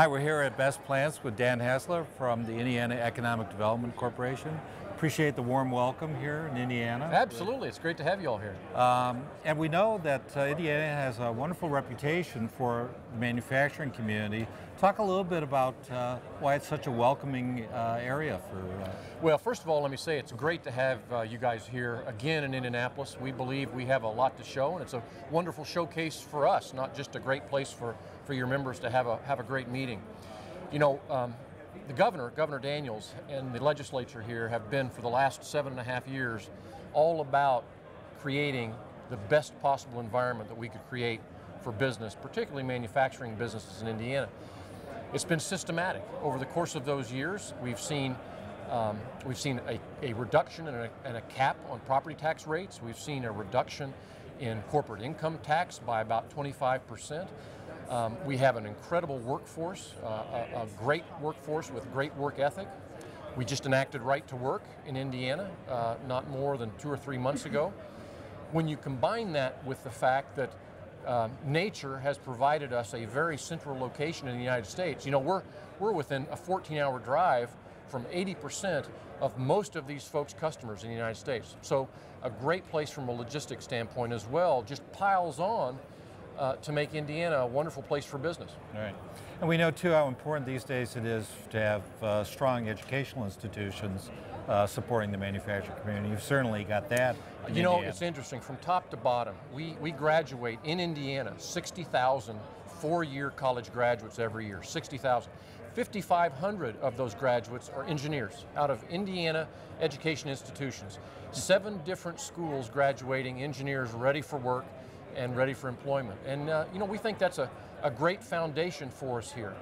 Hi, we're here at Best Plants with Dan Hassler from the Indiana Economic Development Corporation. Appreciate the warm welcome here in Indiana. Absolutely, it's great to have you all here. And we know that Indiana has a wonderful reputation for the manufacturing community. Talk a little bit about why it's such a welcoming area for... Well, first of all, let me say it's great to have you guys here again in Indianapolis. We believe we have a lot to show, and it's a wonderful showcase for us, not just a great place for your members to have a great meeting. You know, the Governor Daniels, and the legislature here have been for the last 7.5 years all about creating the best possible environment that we could create for business, particularly manufacturing businesses in Indiana. It's been systematic. Over the course of those years, we've seen a reduction and a cap on property tax rates. We've seen a reduction in corporate income tax by about 25%. We have an incredible workforce, a great workforce with great work ethic. We just enacted right to work in Indiana not more than 2 or 3 months ago. When you combine that with the fact that nature has provided us a very central location in the United States, you know, we're within a 14-hour drive from 80% of most of these folks' customers in the United States. So a great place from a logistics standpoint as well just piles on to make Indiana a wonderful place for business. All right. And we know too how important these days it is to have strong educational institutions supporting the manufacturing community. You've certainly got that in You know, Indiana. it's interesting, from top to bottom, we graduate in Indiana 60,000 four-year college graduates every year, 60,000. 5,500 of those graduates are engineers out of Indiana education institutions. 7 different schools graduating engineers ready for work and ready for employment. And you know, we think that's a great foundation for us here.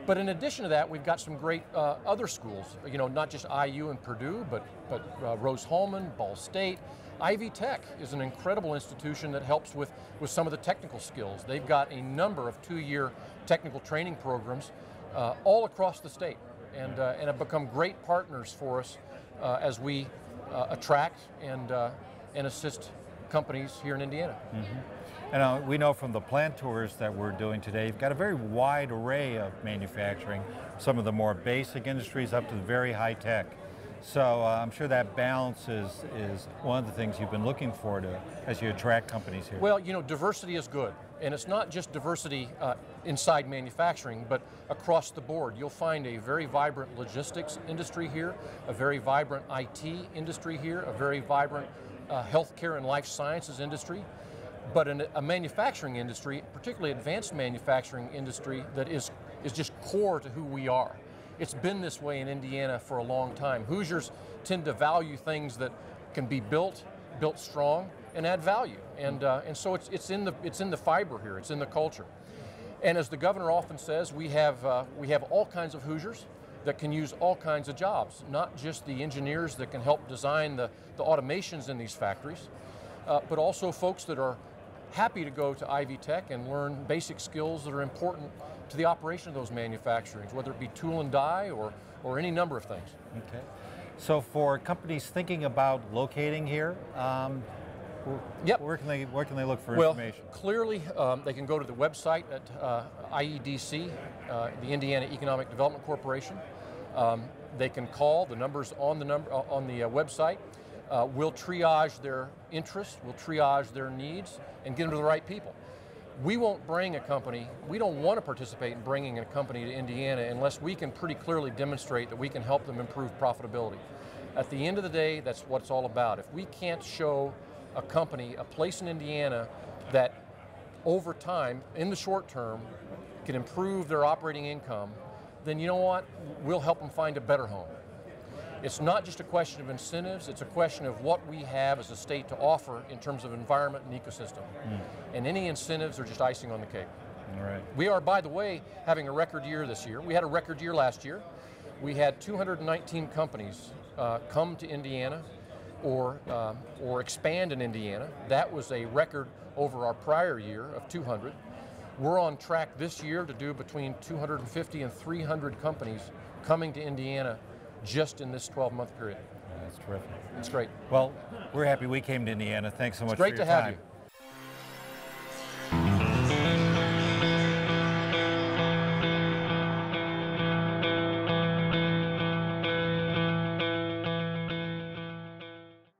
But in addition to that, we've got some great other schools, you know, not just IU and Purdue, but Rose-Hulman, Ball State. Ivy Tech is an incredible institution that helps with some of the technical skills. They've got a number of 2-year technical training programs all across the state, and have become great partners for us as we attract and assist companies here in Indiana. Mm-hmm. And we know from the plant tours that we're doing today, you've got a very wide array of manufacturing, some of the more basic industries up to the very high tech. So I'm sure that balance is one of the things you've been looking for as you attract companies here. Well, you know, diversity is good. And it's not just diversity inside manufacturing, but across the board. You'll find a very vibrant logistics industry here, a very vibrant IT industry here, a very vibrant healthcare and life sciences industry, but a manufacturing industry, particularly advanced manufacturing industry, that is just core to who we are. It's been this way in Indiana for a long time. Hoosiers tend to value things that can be built strong, and add value. And so it's in the fiber here. It's in the culture. And as the governor often says, we have all kinds of Hoosiers that can use all kinds of jobs, not just the engineers that can help design the automations in these factories, but also folks that are happy to go to Ivy Tech and learn basic skills that are important to the operation of those manufacturings, whether it be tool and die or any number of things. Okay. So for companies thinking about locating here, yep. Where can they look for information? Well, clearly they can go to the website at IEDC, the Indiana Economic Development Corporation. They can call, the numbers on the website. We'll triage their interests, we'll triage their needs, and get them to the right people. We won't bring a company, we don't want to participate in bringing a company to Indiana unless we can pretty clearly demonstrate that we can help them improve profitability. At the end of the day, that's what it's all about. If we can't show a company a place in Indiana that over time, in the short term, can improve their operating income, then you know what? We'll help them find a better home. It's not just a question of incentives, it's a question of what we have as a state to offer in terms of environment and ecosystem. And any incentives are just icing on the cake. All right. We are, by the way, having a record year this year. We had a record year last year. We had 219 companies come to Indiana or expand in Indiana. That was a record over our prior year of 200. We're on track this year to do between 250 and 300 companies coming to Indiana just in this 12-month period. That's terrific. It's great. Well, we're happy we came to Indiana. Thanks so much for your time. It's great to have you.